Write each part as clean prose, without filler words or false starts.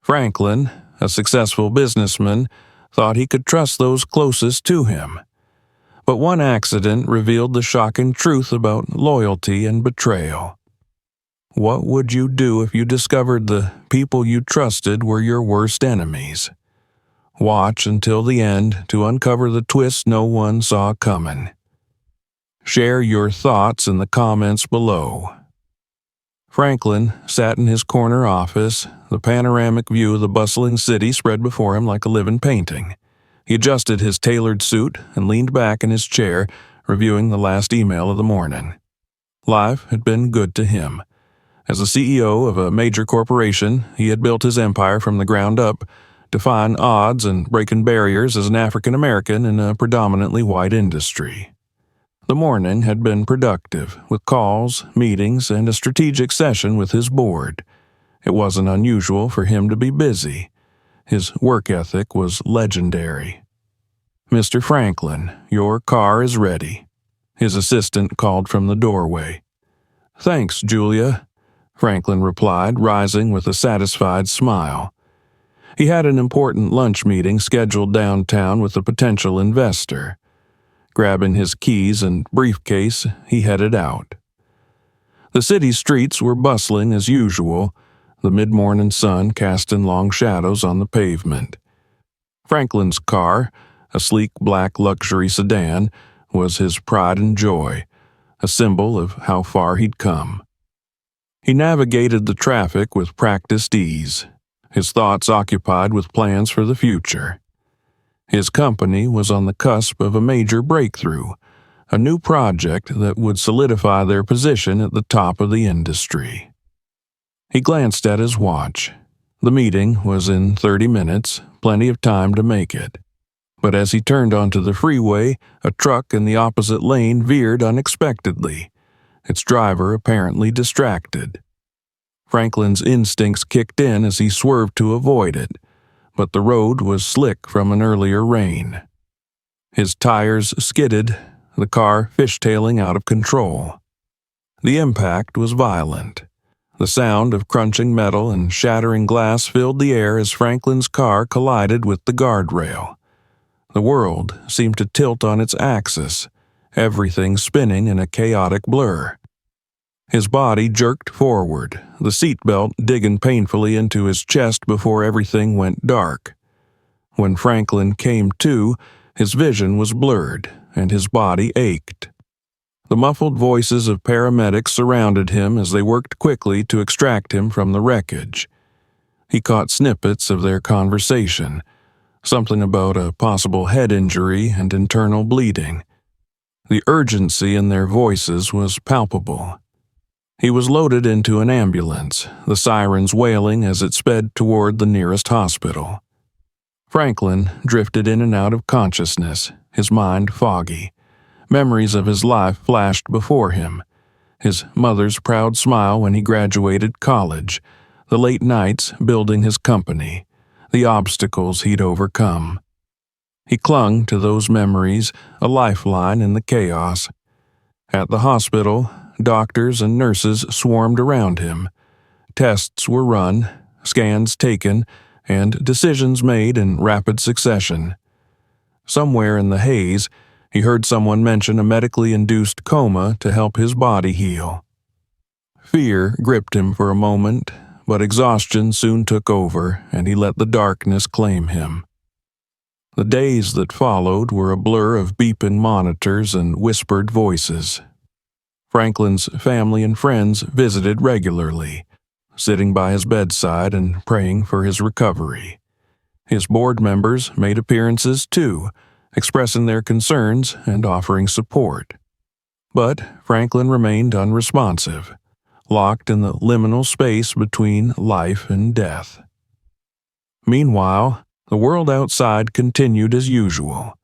Franklin, a successful businessman, thought he could trust those closest to him. But one accident revealed the shocking truth about loyalty and betrayal. What would you do if you discovered the people you trusted were your worst enemies? Watch until the end to uncover the twist no one saw coming. Share your thoughts in the comments below. Franklin sat in his corner office, the panoramic view of the bustling city spread before him like a living painting. He adjusted his tailored suit and leaned back in his chair, reviewing the last email of the morning. Life had been good to him. As the CEO of a major corporation, he had built his empire from the ground up, defying odds and breaking barriers as an African American in a predominantly white industry. The morning had been productive, with calls, meetings, and a strategic session with his board. It wasn't unusual for him to be busy. His work ethic was legendary. "Mr. Franklin, your car is ready," his assistant called from the doorway. "Thanks, Julia," Franklin replied, rising with a satisfied smile. He had an important lunch meeting scheduled downtown with a potential investor. Grabbing his keys and briefcase, he headed out. The city streets were bustling as usual, the mid-morning sun casting long shadows on the pavement. Franklin's car, a sleek black luxury sedan, was his pride and joy, a symbol of how far he'd come. He navigated the traffic with practiced ease, his thoughts occupied with plans for the future. His company was on the cusp of a major breakthrough, a new project that would solidify their position at the top of the industry. He glanced at his watch. The meeting was in 30 minutes, plenty of time to make it. But as he turned onto the freeway, a truck in the opposite lane veered unexpectedly, its driver apparently distracted. Franklin's instincts kicked in as he swerved to avoid it, but the road was slick from an earlier rain. His tires skidded, the car fishtailing out of control. The impact was violent. The sound of crunching metal and shattering glass filled the air as Franklin's car collided with the guardrail. The world seemed to tilt on its axis, everything spinning in a chaotic blur. His body jerked forward, the seatbelt digging painfully into his chest before everything went dark. When Franklin came to, his vision was blurred, and his body ached. The muffled voices of paramedics surrounded him as they worked quickly to extract him from the wreckage. He caught snippets of their conversation, something about a possible head injury and internal bleeding. The urgency in their voices was palpable. He was loaded into an ambulance, the sirens wailing as it sped toward the nearest hospital. Franklin drifted in and out of consciousness, his mind foggy. Memories of his life flashed before him. His mother's proud smile when he graduated college, the late nights building his company, the obstacles he'd overcome. He clung to those memories, a lifeline in the chaos. At the hospital, doctors and nurses swarmed around him. Tests were run, scans taken, and decisions made in rapid succession. Somewhere in the haze, he heard someone mention a medically induced coma to help his body heal. Fear gripped him for a moment, but exhaustion soon took over, and he let the darkness claim him. The days that followed were a blur of beeping monitors and whispered voices. Franklin's family and friends visited regularly, sitting by his bedside and praying for his recovery. His board members made appearances too, expressing their concerns and offering support. But Franklin remained unresponsive, locked in the liminal space between life and death. Meanwhile, the world outside continued as usual.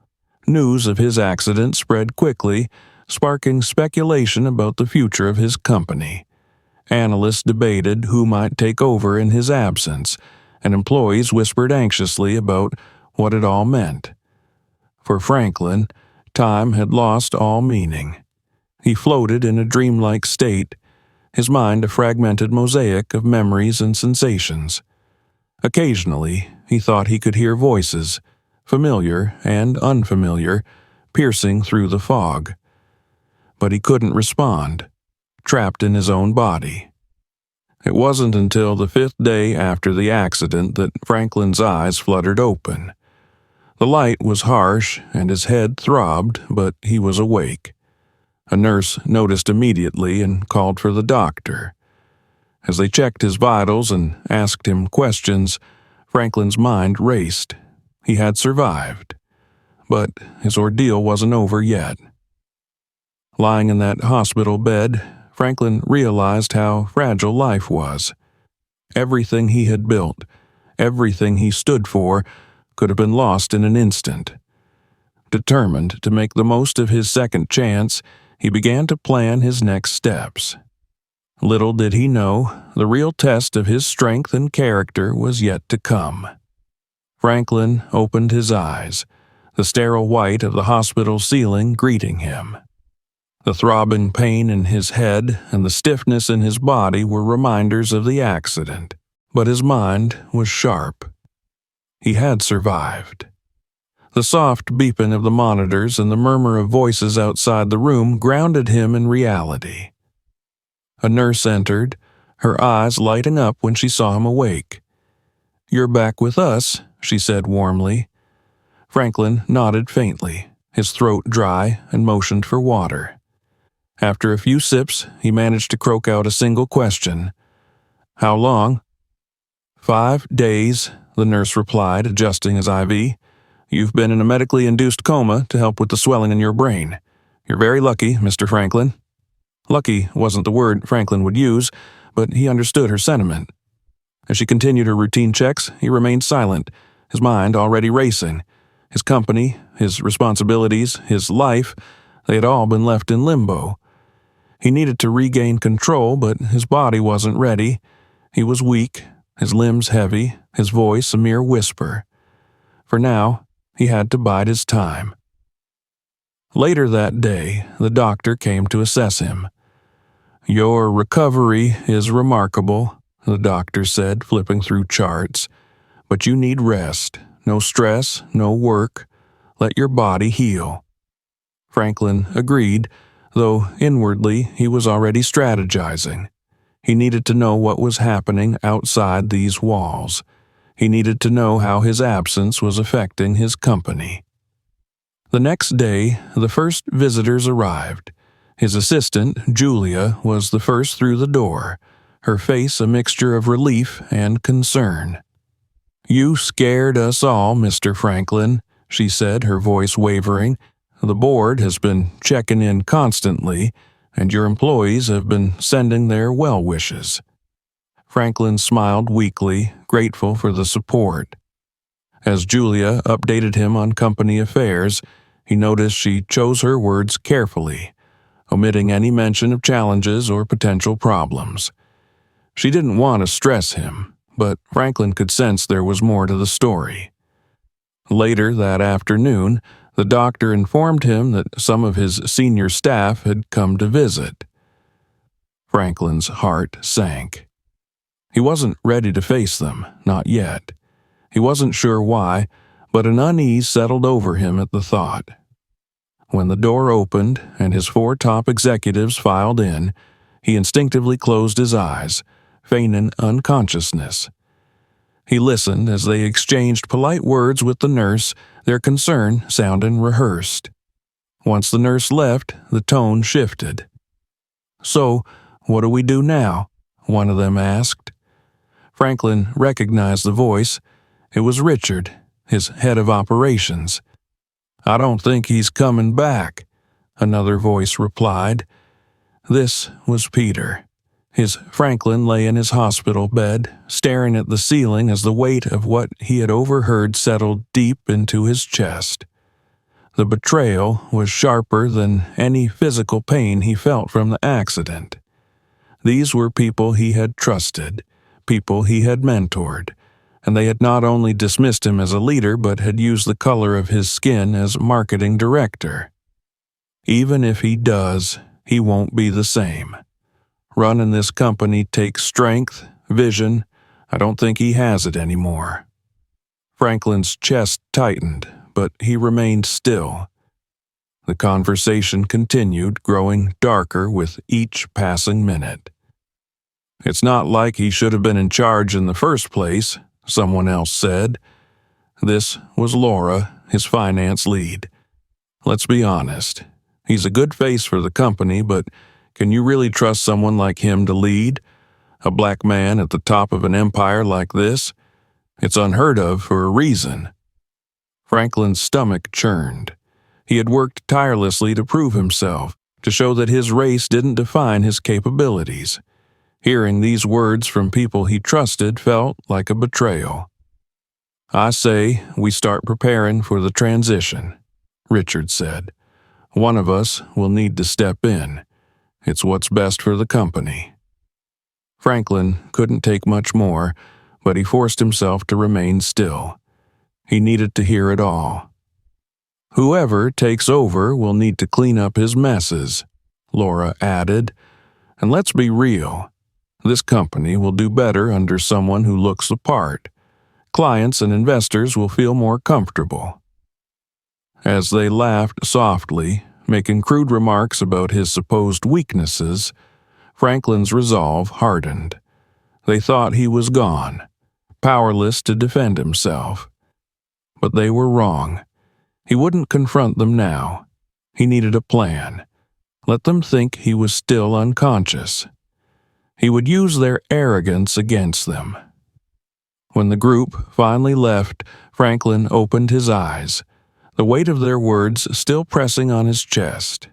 News of his accident spread quickly, sparking speculation about the future of his company. Analysts debated who might take over in his absence, and employees whispered anxiously about what it all meant. For Franklin, time had lost all meaning. He floated in a dreamlike state, his mind a fragmented mosaic of memories and sensations. Occasionally, he thought he could hear voices, familiar and unfamiliar, piercing through the fog. But he couldn't respond, trapped in his own body. It wasn't until the 5th day after the accident that Franklin's eyes fluttered open. The light was harsh and his head throbbed, but he was awake. A nurse noticed immediately and called for the doctor. As they checked his vitals and asked him questions, Franklin's mind raced. He had survived. But his ordeal wasn't over yet. Lying in that hospital bed, Franklin realized how fragile life was. Everything he had built, everything he stood for, could have been lost in an instant. Determined to make the most of his second chance, he began to plan his next steps. Little did he know, the real test of his strength and character was yet to come. Franklin opened his eyes, the sterile white of the hospital ceiling greeting him. The throbbing pain in his head and the stiffness in his body were reminders of the accident, but his mind was sharp. He had survived. The soft beeping of the monitors and the murmur of voices outside the room grounded him in reality. A nurse entered, her eyes lighting up when she saw him awake. "You're back with us," she said warmly. Franklin nodded faintly, his throat dry, and motioned for water. After a few sips, he managed to croak out a single question. "How long?" "5 days," the nurse replied, adjusting his IV. "You've been in a medically induced coma to help with the swelling in your brain. You're very lucky, Mr. Franklin." Lucky wasn't the word Franklin would use, but he understood her sentiment. As she continued her routine checks, he remained silent, his mind already racing. His company, his responsibilities, his life, they had all been left in limbo. He needed to regain control, but his body wasn't ready. He was weak, his limbs heavy, his voice a mere whisper. For now, he had to bide his time. Later that day, the doctor came to assess him. "Your recovery is remarkable," the doctor said, flipping through charts. "But you need rest. No stress, no work. Let your body heal." Franklin agreed, though inwardly he was already strategizing. He needed to know what was happening outside these walls. He needed to know how his absence was affecting his company. The next day, the first visitors arrived. His assistant, Julia, was the first through the door, her face a mixture of relief and concern. "You scared us all, Mr. Franklin," she said, her voice wavering. "The board has been checking in constantly, and your employees have been sending their well wishes." Franklin smiled weakly, grateful for the support. As Julia updated him on company affairs, he noticed she chose her words carefully, omitting any mention of challenges or potential problems. She didn't want to stress him, but Franklin could sense there was more to the story. Later that afternoon, the doctor informed him that some of his senior staff had come to visit. Franklin's heart sank. He wasn't ready to face them, not yet. He wasn't sure why, but an unease settled over him at the thought. When the door opened and his 4 top executives filed in, he instinctively closed his eyes, feigning unconsciousness. He listened as they exchanged polite words with the nurse, their concern sounding rehearsed. Once the nurse left, the tone shifted. "So, what do we do now?" one of them asked. Franklin recognized the voice. It was Richard, his head of operations. "I don't think he's coming back," another voice replied. This was Peter. His Franklin lay in his hospital bed, staring at the ceiling as the weight of what he had overheard settled deep into his chest. The betrayal was sharper than any physical pain he felt from the accident. These were people he had trusted, people he had mentored, and they had not only dismissed him as a leader but had used the color of his skin as marketing director. Even if he does, he won't be the same. Running this company takes strength, vision, I don't think he has it anymore." Franklin's chest tightened, but he remained still. The conversation continued, growing darker with each passing minute. "It's not like he should have been in charge in the first place," someone else said. This was Laura, his finance lead. "Let's be honest. He's a good face for the company, but can you really trust someone like him to lead? A black man at the top of an empire like this? It's unheard of for a reason." Franklin's stomach churned. He had worked tirelessly to prove himself, to show that his race didn't define his capabilities. Hearing these words from people he trusted felt like a betrayal. "I say we start preparing for the transition," Richard said. "One of us will need to step in. It's what's best for the company." Franklin couldn't take much more, but he forced himself to remain still. He needed to hear it all. "Whoever takes over will need to clean up his messes," Laura added. "And let's be real. This company will do better under someone who looks the part. Clients and investors will feel more comfortable." As they laughed softly, making crude remarks about his supposed weaknesses, Franklin's resolve hardened. They thought he was gone, powerless to defend himself. But they were wrong. He wouldn't confront them now. He needed a plan. Let them think he was still unconscious. He would use their arrogance against them. When the group finally left, Franklin opened his eyes, the weight of their words still pressing on his chest.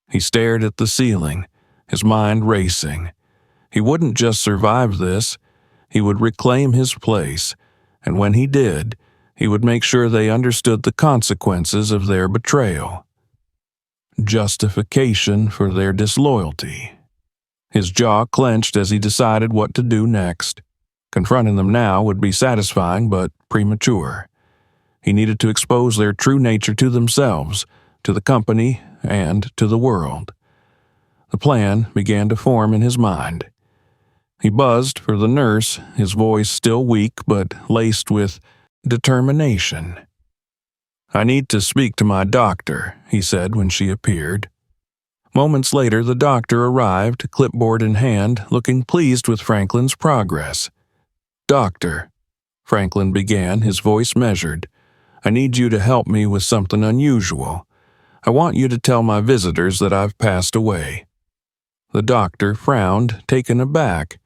He stared at the ceiling, his mind racing. He wouldn't just survive this, he would reclaim his place, and when he did, he would make sure they understood the consequences of their betrayal. Justification for their disloyalty. His jaw clenched as he decided what to do next. Confronting them now would be satisfying but premature. He needed to expose their true nature to themselves, to the company, and to the world. The plan began to form in his mind. He buzzed for the nurse, his voice still weak but laced with determination. "I need to speak to my doctor," he said when she appeared. Moments later, the doctor arrived, clipboard in hand, looking pleased with Franklin's progress. "Doctor," Franklin began, his voice measured, "I need you to help me with something unusual. I want you to tell my visitors that I've passed away." The doctor frowned, taken aback.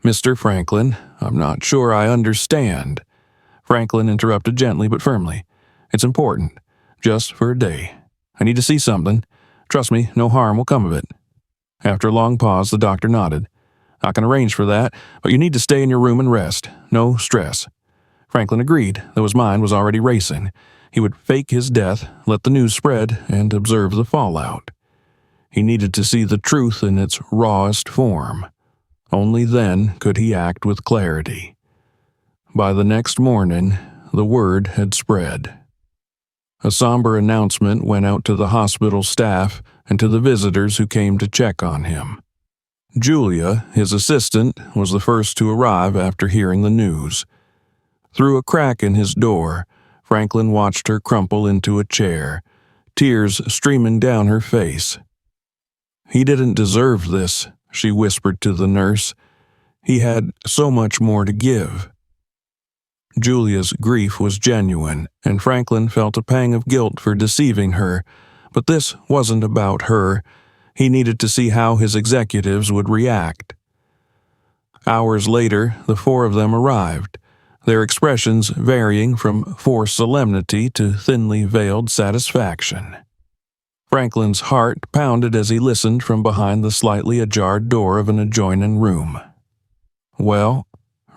"Mr. Franklin, I'm not sure I understand." Franklin interrupted gently but firmly. "It's important. Just for a day. I need to see something. Trust me, no harm will come of it." After a long pause, the doctor nodded. "I can arrange for that, but you need to stay in your room and rest. No stress." Franklin agreed, though his mind was already racing. He would fake his death, let the news spread, and observe the fallout. He needed to see the truth in its rawest form. Only then could he act with clarity. By the next morning, the word had spread. A somber announcement went out to the hospital staff and to the visitors who came to check on him. Julia, his assistant, was the first to arrive after hearing the news. Through a crack in his door, Franklin watched her crumple into a chair, tears streaming down her face. "He didn't deserve this," she whispered to the nurse. "He had so much more to give." Julia's grief was genuine, and Franklin felt a pang of guilt for deceiving her, but this wasn't about her. He needed to see how his executives would react. Hours later, the four of them arrived, their expressions varying from forced solemnity to thinly veiled satisfaction. Franklin's heart pounded as he listened from behind the slightly ajar door of an adjoining room. "Well,"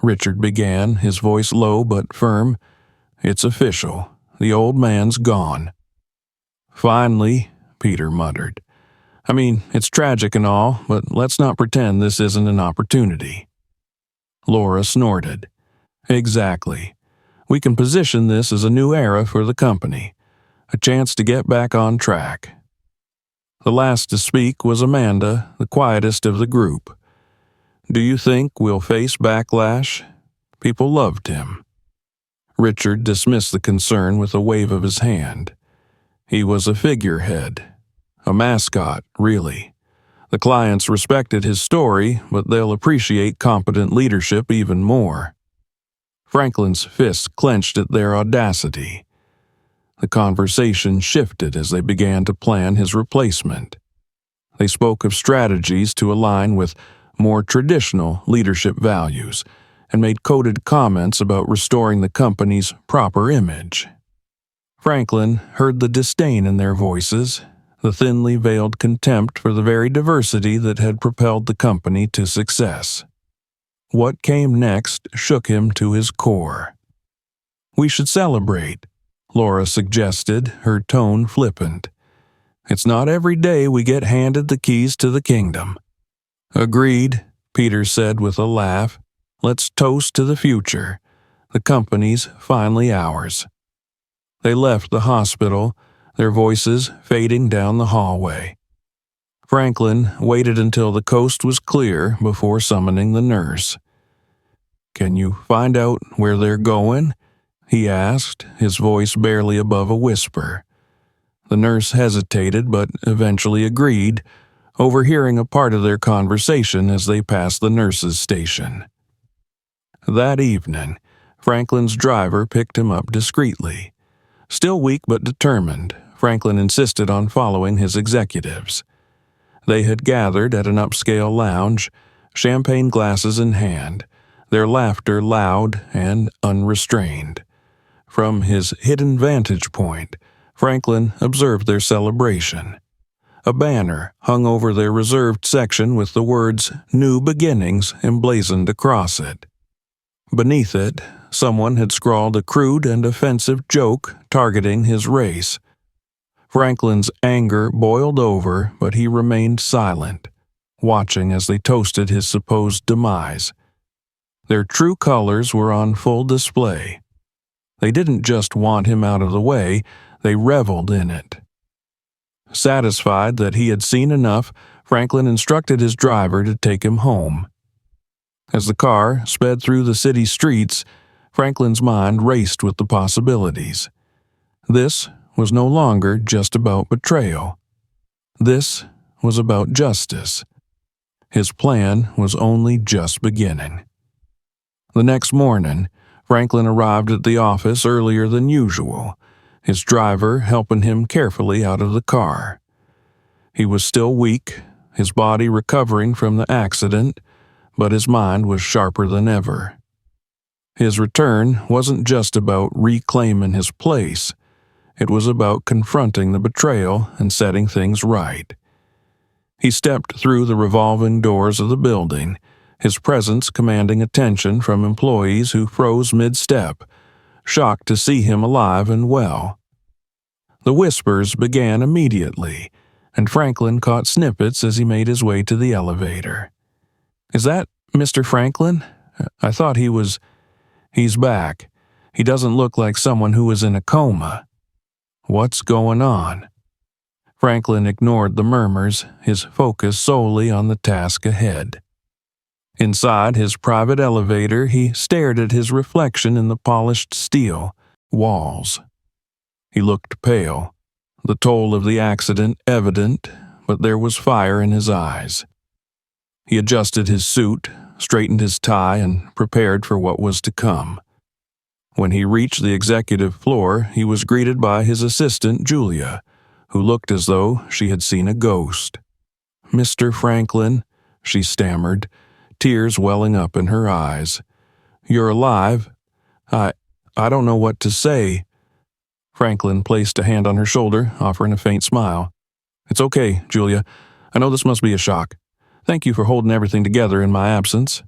Richard began, his voice low but firm, "it's official. The old man's gone." "Finally," Peter muttered. "I mean, it's tragic and all, but let's not pretend this isn't an opportunity." Laura snorted. "Exactly. We can position this as a new era for the company, a chance to get back on track." The last to speak was Amanda, the quietest of the group. Do you think we'll face backlash? People loved him. Richard dismissed the concern with a wave of his hand. He was a figurehead. A mascot, really. The clients respected his story, but they'll appreciate competent leadership even more. Franklin's fists clenched at their audacity. The conversation shifted as they began to plan his replacement. They spoke of strategies to align with more traditional leadership values and made coded comments about restoring the company's proper image. Franklin heard the disdain in their voices, the thinly veiled contempt for the very diversity that had propelled the company to success. What came next shook him to his core. "We should celebrate," Laura suggested, her tone flippant. "It's not every day we get handed the keys to the kingdom." "Agreed," Peter said with a laugh. "Let's toast to the future. The company's finally ours." They left the hospital, their voices fading down the hallway. Franklin waited until the coast was clear before summoning the nurse. "Can you find out where they're going?" he asked, his voice barely above a whisper. The nurse hesitated but eventually agreed, overhearing a part of their conversation as they passed the nurse's station. That evening, Franklin's driver picked him up discreetly. Still weak but determined, Franklin insisted on following his executives. They had gathered at an upscale lounge, champagne glasses in hand, their laughter loud and unrestrained. From his hidden vantage point, Franklin observed their celebration. A banner hung over their reserved section with the words "New Beginnings" emblazoned across it. Beneath it, someone had scrawled a crude and offensive joke targeting his race. Franklin's anger boiled over, but he remained silent, watching as they toasted his supposed demise. Their true colors were on full display. They didn't just want him out of the way, they reveled in it. Satisfied that he had seen enough, Franklin instructed his driver to take him home. As the car sped through the city streets, Franklin's mind raced with the possibilities. This was no longer just about betrayal. This was about justice. His plan was only just beginning. The next morning, Franklin arrived at the office earlier than usual, his driver helping him carefully out of the car. He was still weak, his body recovering from the accident, but his mind was sharper than ever. His return wasn't just about reclaiming his place. It was about confronting the betrayal and setting things right. He stepped through the revolving doors of the building, his presence commanding attention from employees who froze mid-step, shocked to see him alive and well. The whispers began immediately, and Franklin caught snippets as he made his way to the elevator. "Is that Mr. Franklin? I thought he was—" "He's back. He doesn't look like someone who was in a coma." "What's going on?" Franklin ignored the murmurs, his focus solely on the task ahead. Inside his private elevator, he stared at his reflection in the polished steel walls. He looked pale, the toll of the accident evident, but there was fire in his eyes. He adjusted his suit, straightened his tie, and prepared for what was to come. When he reached the executive floor, he was greeted by his assistant, Julia, who looked as though she had seen a ghost. "Mr. Franklin," she stammered, tears welling up in her eyes. "You're alive? I don't know what to say." Franklin placed a hand on her shoulder, offering a faint smile. "It's okay, Julia. I know this must be a shock. Thank you for holding everything together in my absence."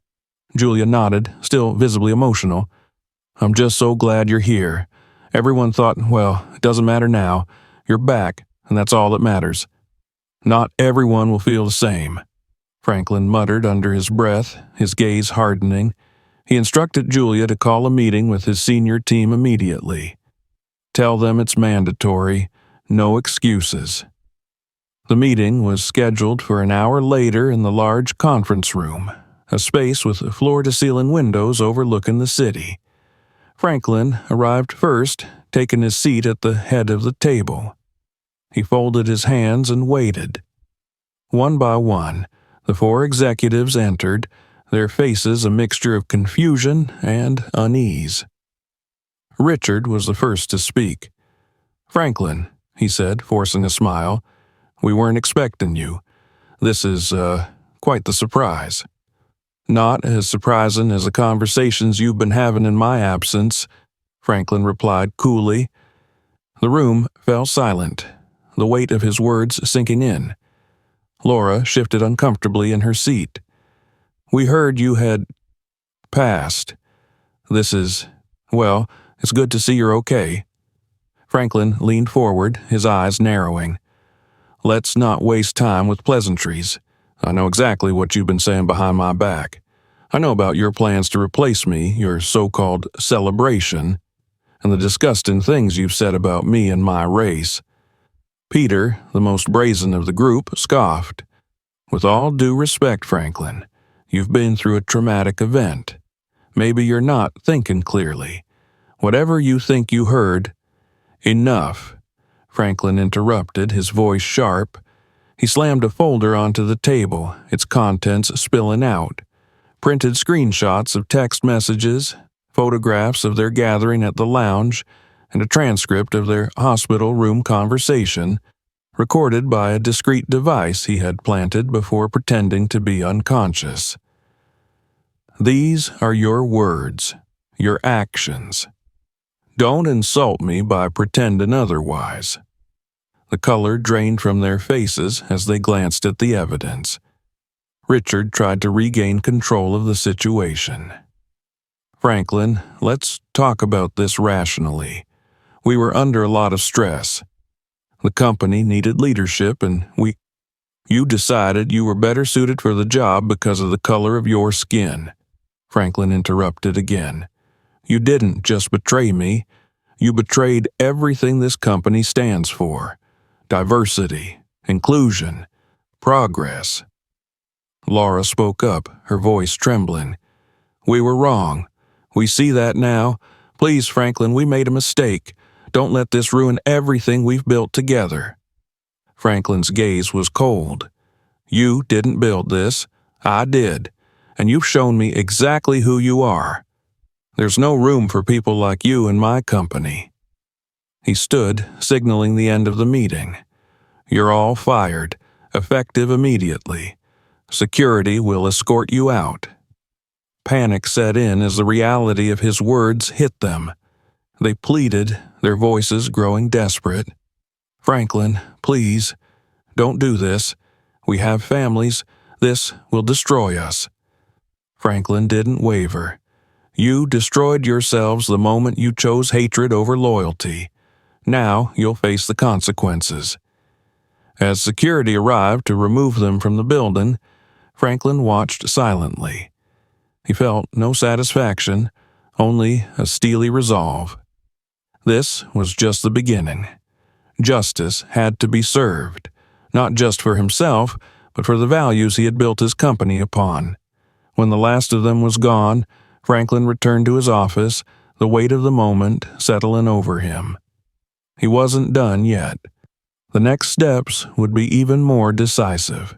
Julia nodded, still visibly emotional. "I'm just so glad you're here. Everyone thought, well, it doesn't matter now. You're back, and that's all that matters." "Not everyone will feel the same," Franklin muttered under his breath, his gaze hardening. He instructed Julia to call a meeting with his senior team immediately. "Tell them it's mandatory. No excuses." The meeting was scheduled for an hour later in the large conference room, a space with floor-to-ceiling windows overlooking the city. Franklin arrived first, taking his seat at the head of the table. He folded his hands and waited. One by one, the four executives entered, their faces a mixture of confusion and unease. Richard was the first to speak. "Franklin," he said, forcing a smile, "we weren't expecting you. This is, quite the surprise." "Not as surprising as the conversations you've been having in my absence," Franklin replied coolly. The room fell silent, the weight of his words sinking in. Laura shifted uncomfortably in her seat. "We heard you had passed. Well, it's good to see you're okay." Franklin leaned forward, his eyes narrowing. "Let's not waste time with pleasantries. I know exactly what you've been saying behind my back. I know about your plans to replace me, your so-called celebration, and the disgusting things you've said about me and my race." Peter, the most brazen of the group, scoffed. "With all due respect, Franklin, you've been through a traumatic event. Maybe you're not thinking clearly. Whatever you think you heard—" "Enough," Franklin interrupted, his voice sharp. He slammed a folder onto the table, its contents spilling out. Printed screenshots of text messages, photographs of their gathering at the lounge, and a transcript of their hospital room conversation, recorded by a discreet device he had planted before pretending to be unconscious. "These are your words, your actions. Don't insult me by pretending otherwise." The color drained from their faces as they glanced at the evidence. Richard tried to regain control of the situation. "Franklin, let's talk about this rationally. We were under a lot of stress. The company needed leadership, and you decided you were better suited for the job because of the color of your skin," Franklin interrupted again. "You didn't just betray me. You betrayed everything this company stands for. Diversity, inclusion, progress." Laura spoke up, her voice trembling. "We were wrong. We see that now. Please, Franklin, we made a mistake. Don't let this ruin everything we've built together." Franklin's gaze was cold. "You didn't build this. I did. And you've shown me exactly who you are. There's no room for people like you in my company." He stood, signaling the end of the meeting. "You're all fired, effective immediately. Security will escort you out." Panic set in as the reality of his words hit them. They pleaded, their voices growing desperate. "Franklin, please, don't do this. We have families. This will destroy us." Franklin didn't waver. "You destroyed yourselves the moment you chose hatred over loyalty. Now you'll face the consequences." As security arrived to remove them from the building, Franklin watched silently. He felt no satisfaction, only a steely resolve. This was just the beginning. Justice had to be served, not just for himself, but for the values he had built his company upon. When the last of them was gone, Franklin returned to his office, the weight of the moment settling over him. He wasn't done yet. The next steps would be even more decisive.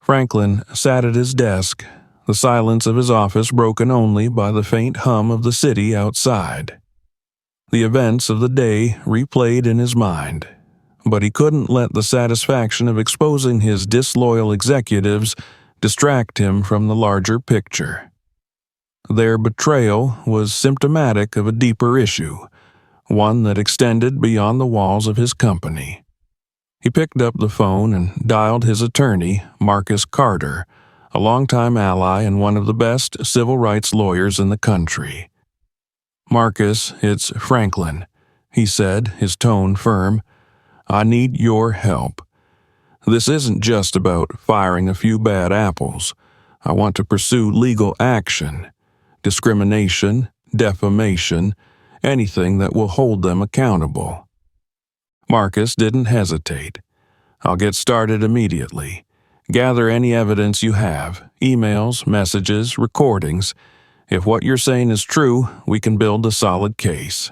Franklin sat at his desk, the silence of his office broken only by the faint hum of the city outside. The events of the day replayed in his mind, but he couldn't let the satisfaction of exposing his disloyal executives distract him from the larger picture. Their betrayal was symptomatic of a deeper issue, one that extended beyond the walls of his company. He picked up the phone and dialed his attorney, Marcus Carter, a longtime ally and one of the best civil rights lawyers in the country. "Marcus, it's Franklin," he said, his tone firm. "I need your help. This isn't just about firing a few bad apples. I want to pursue legal action, discrimination, defamation, anything that will hold them accountable." Marcus didn't hesitate. "I'll get started immediately. Gather any evidence you have, emails, messages, recordings. If what you're saying is true, we can build a solid case."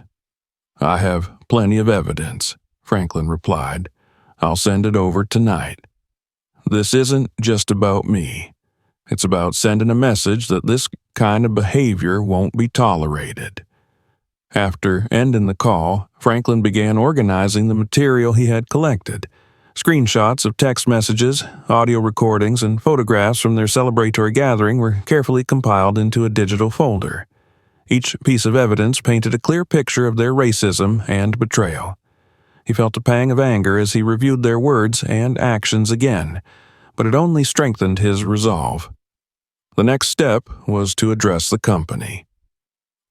"I have plenty of evidence," Franklin replied. "I'll send it over tonight. This isn't just about me. It's about sending a message that this kind of behavior won't be tolerated." After ending the call, Franklin began organizing the material he had collected. Screenshots of text messages, audio recordings, and photographs from their celebratory gathering were carefully compiled into a digital folder. Each piece of evidence painted a clear picture of their racism and betrayal. He felt a pang of anger as he reviewed their words and actions again, but it only strengthened his resolve. The next step was to address the company.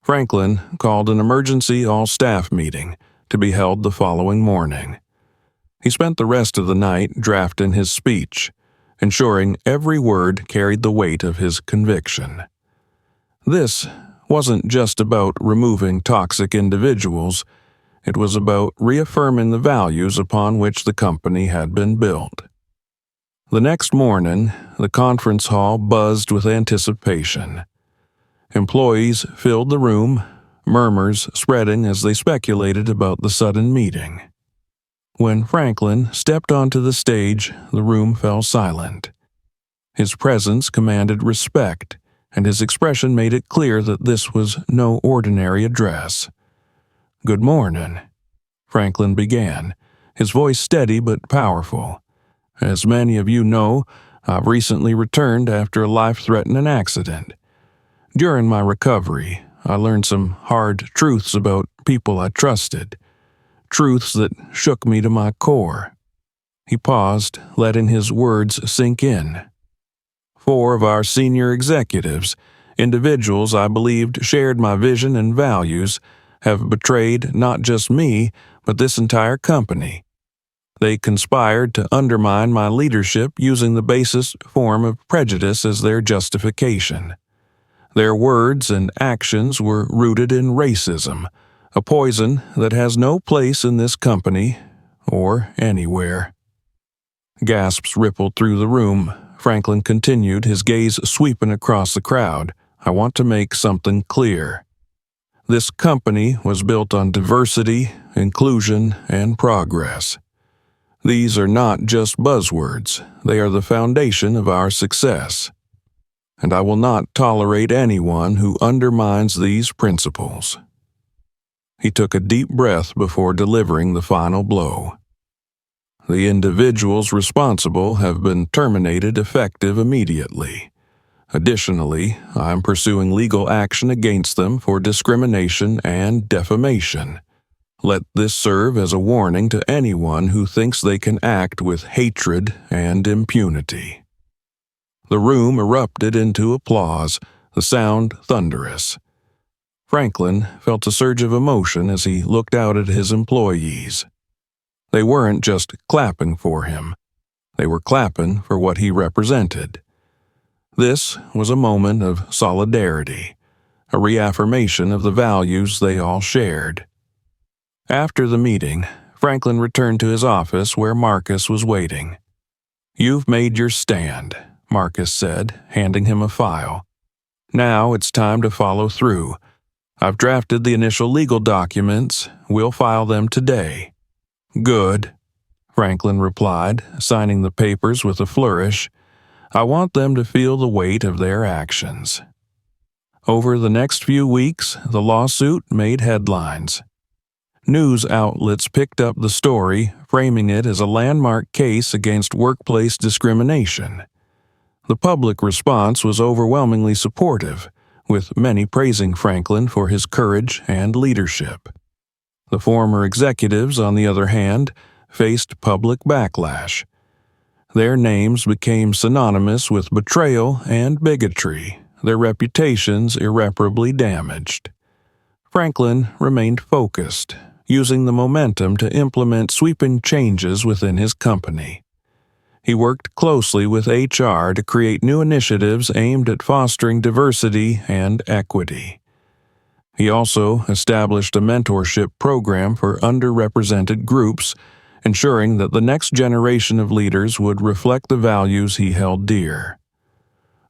Franklin called an emergency all-staff meeting to be held the following morning. He spent the rest of the night drafting his speech, ensuring every word carried the weight of his conviction. This wasn't just about removing toxic individuals. It was about reaffirming the values upon which the company had been built. The next morning, the conference hall buzzed with anticipation. Employees filled the room, murmurs spreading as they speculated about the sudden meeting. When Franklin stepped onto the stage, the room fell silent. His presence commanded respect, and his expression made it clear that this was no ordinary address. "Good morning," Franklin began, his voice steady but powerful. "As many of you know, I've recently returned after a life-threatening accident. During my recovery, I learned some hard truths about people I trusted, truths that shook me to my core." He paused, letting his words sink in. "4 of our senior executives, individuals I believed shared my vision and values, have betrayed not just me, but this entire company. They conspired to undermine my leadership using the basest form of prejudice as their justification. Their words and actions were rooted in racism, a poison that has no place in this company or anywhere." Gasps rippled through the room. Franklin continued, his gaze sweeping across the crowd. "I want to make something clear. This company was built on diversity, inclusion, and progress. These are not just buzzwords. They are the foundation of our success. And I will not tolerate anyone who undermines these principles." He took a deep breath before delivering the final blow. "The individuals responsible have been terminated effective immediately. Additionally, I am pursuing legal action against them for discrimination and defamation. Let this serve as a warning to anyone who thinks they can act with hatred and impunity." The room erupted into applause, the sound thunderous. Franklin felt a surge of emotion as he looked out at his employees. They weren't just clapping for him. They were clapping for what he represented. This was a moment of solidarity, a reaffirmation of the values they all shared. After the meeting, Franklin returned to his office where Marcus was waiting. "You've made your stand," Marcus said, handing him a file. "Now it's time to follow through. I've drafted the initial legal documents. We'll file them today." "Good," Franklin replied, signing the papers with a flourish. "I want them to feel the weight of their actions." Over the next few weeks, the lawsuit made headlines. News outlets picked up the story, framing it as a landmark case against workplace discrimination. The public response was overwhelmingly supportive, with many praising Franklin for his courage and leadership. The former executives, on the other hand, faced public backlash. Their names became synonymous with betrayal and bigotry, their reputations irreparably damaged. Franklin remained focused, using the momentum to implement sweeping changes within his company. He worked closely with HR to create new initiatives aimed at fostering diversity and equity. He also established a mentorship program for underrepresented groups, ensuring that the next generation of leaders would reflect the values he held dear.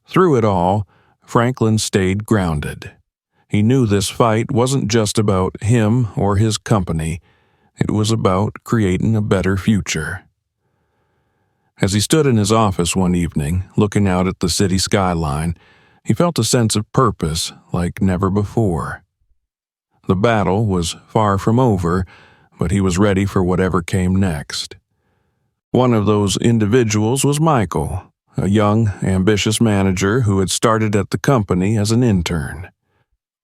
Through it all, Franklin stayed grounded. He knew this fight wasn't just about him or his company. It was about creating a better future. As he stood in his office one evening, looking out at the city skyline, he felt a sense of purpose like never before. The battle was far from over, but he was ready for whatever came next. One of those individuals was Michael, a young, ambitious manager who had started at the company as an intern.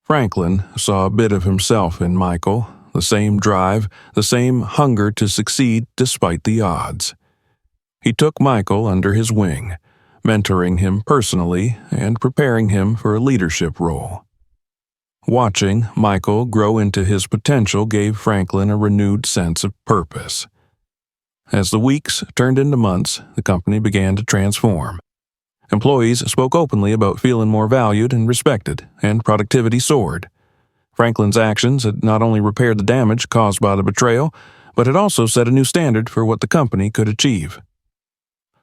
Franklin saw a bit of himself in Michael, the same drive, the same hunger to succeed despite the odds. He took Michael under his wing, mentoring him personally and preparing him for a leadership role. Watching Michael grow into his potential gave Franklin a renewed sense of purpose. As the weeks turned into months, the company began to transform. Employees spoke openly about feeling more valued and respected, and productivity soared. Franklin's actions had not only repaired the damage caused by the betrayal, but had also set a new standard for what the company could achieve.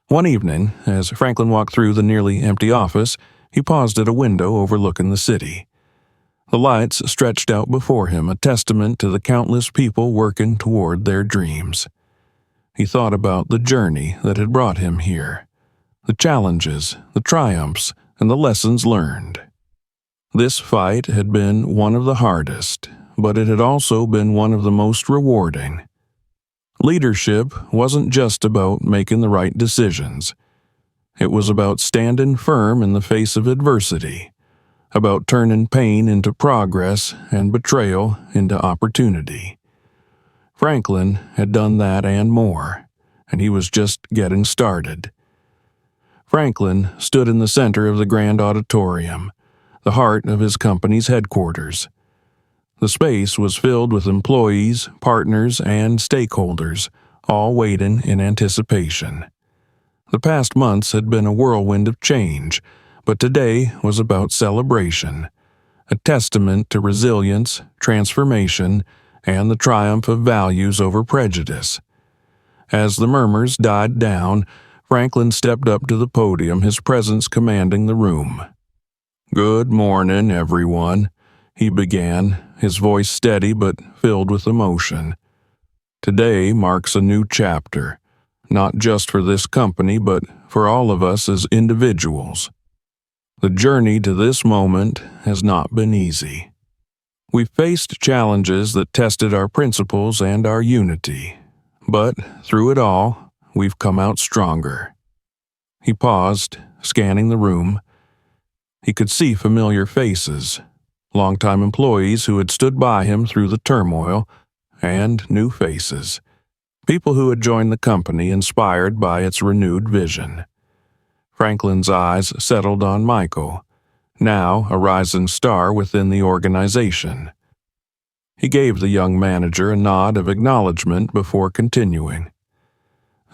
One evening, as Franklin walked through the nearly empty office, he paused at a window overlooking the city. The lights stretched out before him, a testament to the countless people working toward their dreams. He thought about the journey that had brought him here, the challenges, the triumphs, and the lessons learned. This fight had been one of the hardest, but it had also been one of the most rewarding. Leadership wasn't just about making the right decisions. It was about standing firm in the face of adversity, about turning pain into progress and betrayal into opportunity. Franklin had done that and more, and he was just getting started. Franklin stood in the center of the grand auditorium, the heart of his company's headquarters. The space was filled with employees, partners, and stakeholders, all waiting in anticipation. The past months had been a whirlwind of change, but today was about celebration, a testament to resilience, transformation, and the triumph of values over prejudice. As the murmurs died down, Franklin stepped up to the podium, his presence commanding the room. "Good morning, everyone," he began, his voice steady but filled with emotion. "Today marks a new chapter, not just for this company but for all of us as individuals. The journey to this moment has not been easy. We've faced challenges that tested our principles and our unity, but through it all, we've come out stronger." He paused, scanning the room. He could see familiar faces, longtime employees who had stood by him through the turmoil, and new faces, people who had joined the company inspired by its renewed vision. Franklin's eyes settled on Michael, now a rising star within the organization. He gave the young manager a nod of acknowledgement before continuing.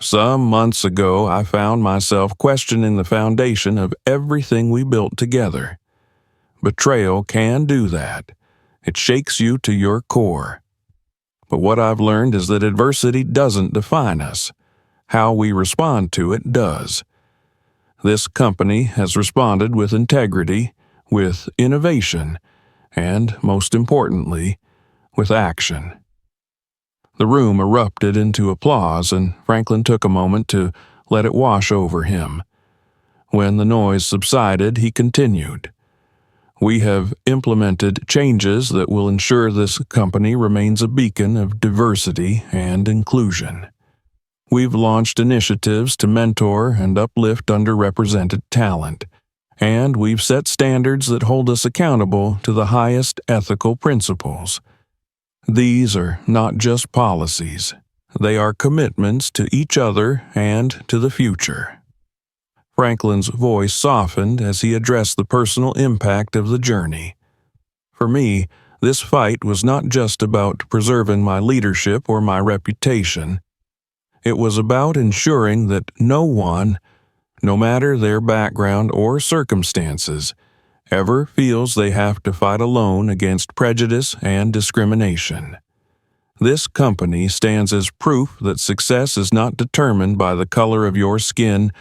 "Some months ago, I found myself questioning the foundation of everything we built together. Betrayal can do that. It shakes you to your core. But what I've learned is that adversity doesn't define us. How we respond to it does. This company has responded with integrity, with innovation, and, most importantly, with action." The room erupted into applause, and Franklin took a moment to let it wash over him. When the noise subsided, he continued. "We have implemented changes that will ensure this company remains a beacon of diversity and inclusion. We've launched initiatives to mentor and uplift underrepresented talent, and we've set standards that hold us accountable to the highest ethical principles. These are not just policies. They are commitments to each other and to the future." Franklin's voice softened as he addressed the personal impact of the journey. "For me, this fight was not just about preserving my leadership or my reputation. It was about ensuring that no one, no matter their background or circumstances, ever feels they have to fight alone against prejudice and discrimination. This company stands as proof that success is not determined by the color of your skin,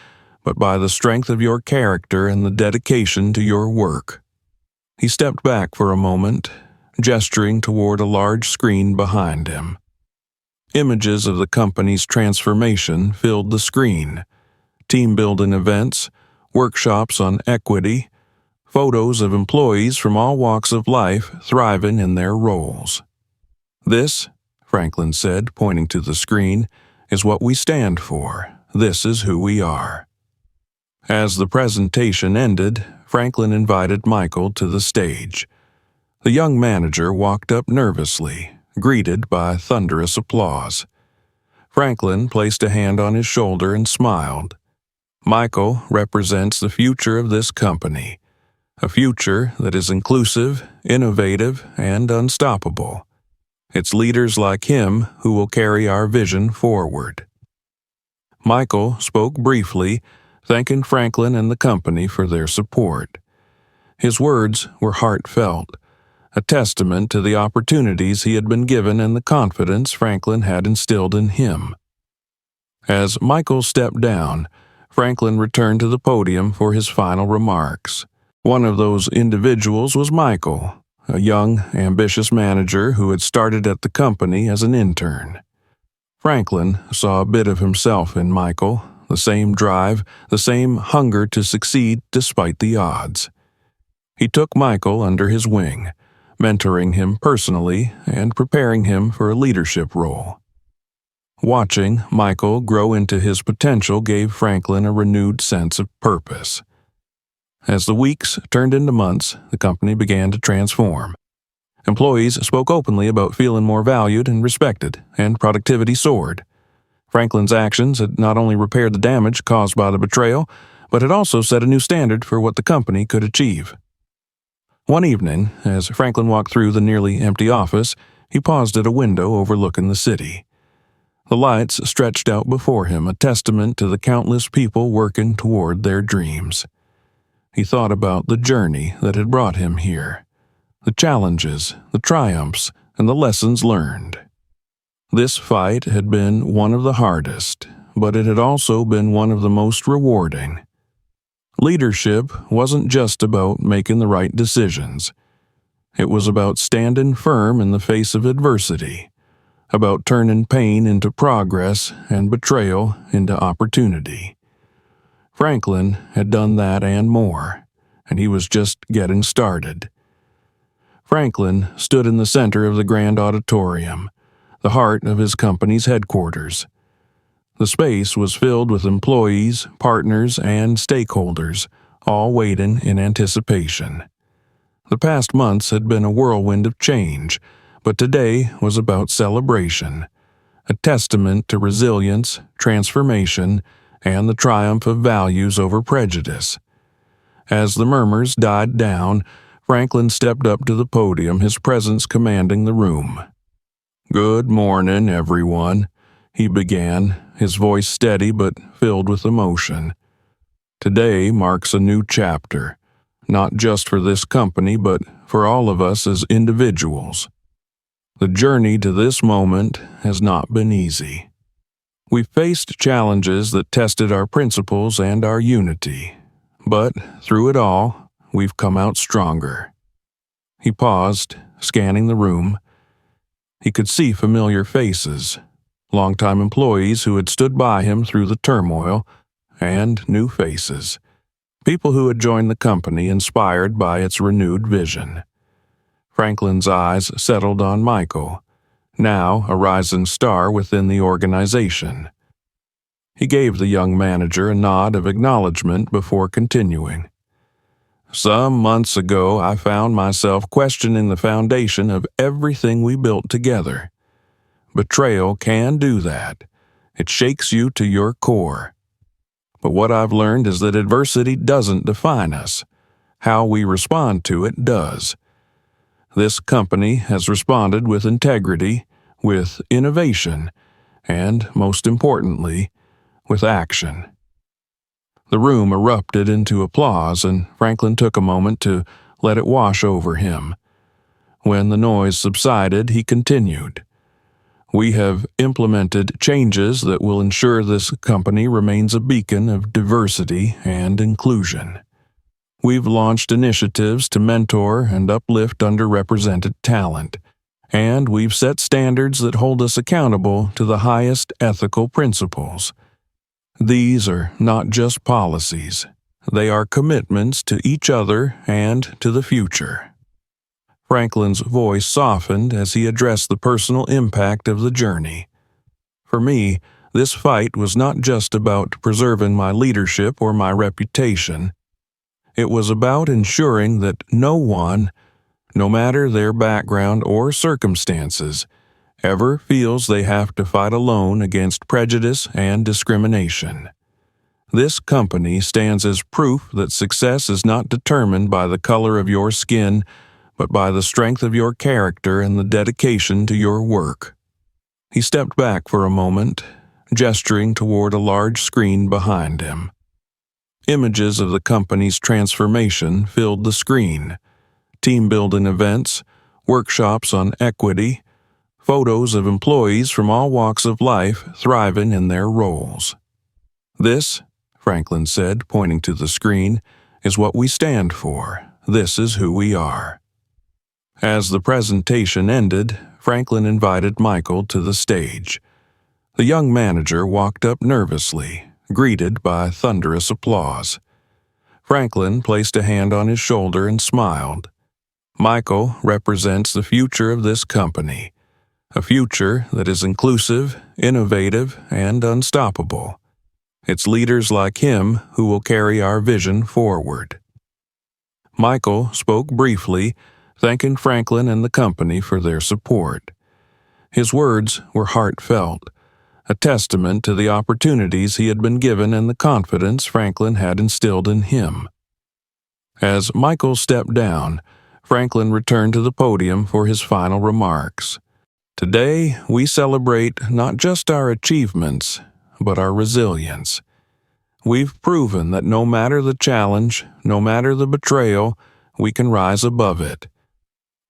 but by the strength of your character and the dedication to your work." He stepped back for a moment, gesturing toward a large screen behind him. Images of the company's transformation filled the screen. Team-building events, workshops on equity, photos of employees from all walks of life thriving in their roles. "This," Franklin said, pointing to the screen, "is what we stand for. This is who we are." As the presentation ended, Franklin invited Michael to the stage. The young manager walked up nervously, greeted by thunderous applause. Franklin placed a hand on his shoulder and smiled. Michael represents the future of this company, a future that is inclusive, innovative, and unstoppable. It's leaders like him who will carry our vision forward. Michael spoke briefly, thanking Franklin and the company for their support. His words were heartfelt, a testament to the opportunities he had been given and the confidence Franklin had instilled in him. As Michael stepped down, Franklin returned to the podium for his final remarks. One of those individuals was Michael, a young, ambitious manager who had started at the company as an intern. Franklin saw a bit of himself in Michael, the same drive, the same hunger to succeed despite the odds. He took Michael under his wing, mentoring him personally and preparing him for a leadership role. Watching Michael grow into his potential gave Franklin a renewed sense of purpose. As the weeks turned into months, the company began to transform. Employees spoke openly about feeling more valued and respected, and productivity soared. Franklin's actions had not only repaired the damage caused by the betrayal, but had also set a new standard for what the company could achieve. One evening, as Franklin walked through the nearly empty office, he paused at a window overlooking the city. The lights stretched out before him, a testament to the countless people working toward their dreams. He thought about the journey that had brought him here, the challenges, the triumphs, and the lessons learned. This fight had been one of the hardest, but it had also been one of the most rewarding. Leadership wasn't just about making the right decisions. It was about standing firm in the face of adversity, about turning pain into progress and betrayal into opportunity. Franklin had done that and more, and he was just getting started. Franklin stood in the center of the grand auditorium, the heart of his company's headquarters. The space was filled with employees, partners, and stakeholders, all waiting in anticipation. The past months had been a whirlwind of change, but today was about celebration, a testament to resilience, transformation, and the triumph of values over prejudice. As the murmurs died down, Franklin stepped up to the podium, his presence commanding the room. "Good morning, everyone," he began, his voice steady but filled with emotion. "Today marks a new chapter, not just for this company but for all of us as individuals. The journey to this moment has not been easy. We've faced challenges that tested our principles and our unity, but through it all, we've come out stronger." He paused, scanning the room. He could see familiar faces, longtime employees who had stood by him through the turmoil, and new faces, people who had joined the company inspired by its renewed vision. Franklin's eyes settled on Michael, now a rising star within the organization. He gave the young manager a nod of acknowledgement before continuing. "Some months ago, I found myself questioning the foundation of everything we built together. Betrayal can do that. It shakes you to your core. But what I've learned is that adversity doesn't define us. How we respond to it does. This company has responded with integrity, with innovation, and, most importantly, with action." The room erupted into applause, and Franklin took a moment to let it wash over him. When the noise subsided, he continued. We have implemented changes that will ensure this company remains a beacon of diversity and inclusion. We've launched initiatives to mentor and uplift underrepresented talent, and we've set standards that hold us accountable to the highest ethical principles. These are not just policies. They are commitments to each other and to the future. Franklin's voice softened as he addressed the personal impact of the journey. For me, this fight was not just about preserving my leadership or my reputation. It was about ensuring that no one, no matter their background or circumstances, ever feels they have to fight alone against prejudice and discrimination. This company stands as proof that success is not determined by the color of your skin, but by the strength of your character and the dedication to your work. He stepped back for a moment, gesturing toward a large screen behind him. Images of the company's transformation filled the screen. Team-building events, workshops on equity, photos of employees from all walks of life thriving in their roles. "This," Franklin said, pointing to the screen, "is what we stand for. This is who we are." As the presentation ended, Franklin invited Michael to the stage. The young manager walked up nervously, greeted by thunderous applause. Franklin placed a hand on his shoulder and smiled. Michael represents the future of this company, a future that is inclusive, innovative, and unstoppable. It's leaders like him who will carry our vision forward. Michael spoke briefly, thanking Franklin and the company for their support. His words were heartfelt, a testament to the opportunities he had been given and the confidence Franklin had instilled in him. As Michael stepped down, Franklin returned to the podium for his final remarks. "Today, we celebrate not just our achievements, but our resilience. We've proven that no matter the challenge, no matter the betrayal, we can rise above it.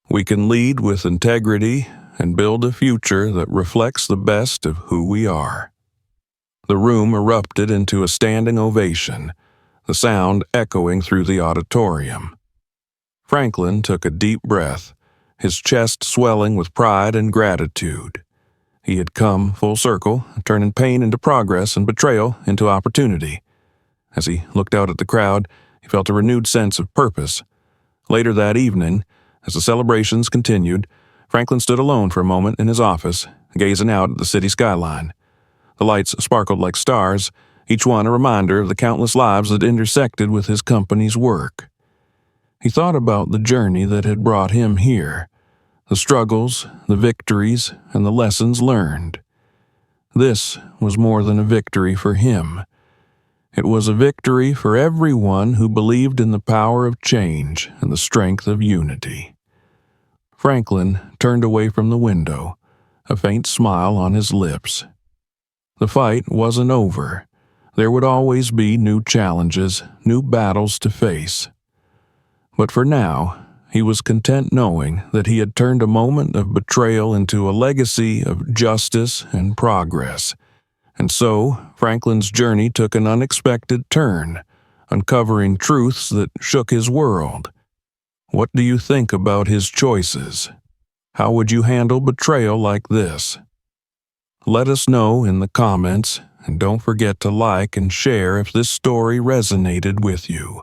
We can lead with integrity and build a future that reflects the best of who we are." The room erupted into a standing ovation, the sound echoing through the auditorium. Franklin took a deep breath, his chest swelling with pride and gratitude. He had come full circle, turning pain into progress and betrayal into opportunity. As he looked out at the crowd, he felt a renewed sense of purpose. Later that evening, as the celebrations continued, Franklin stood alone for a moment in his office, gazing out at the city skyline. The lights sparkled like stars, each one a reminder of the countless lives that intersected with his company's work. He thought about the journey that had brought him here, the struggles, the victories, and the lessons learned. This was more than a victory for him. It was a victory for everyone who believed in the power of change and the strength of unity. Franklin turned away from the window, a faint smile on his lips. The fight wasn't over. There would always be new challenges, new battles to face. But for now, he was content knowing that he had turned a moment of betrayal into a legacy of justice and progress. And so, Franklin's journey took an unexpected turn, uncovering truths that shook his world. What do you think about his choices? How would you handle betrayal like this? Let us know in the comments, and don't forget to like and share if this story resonated with you.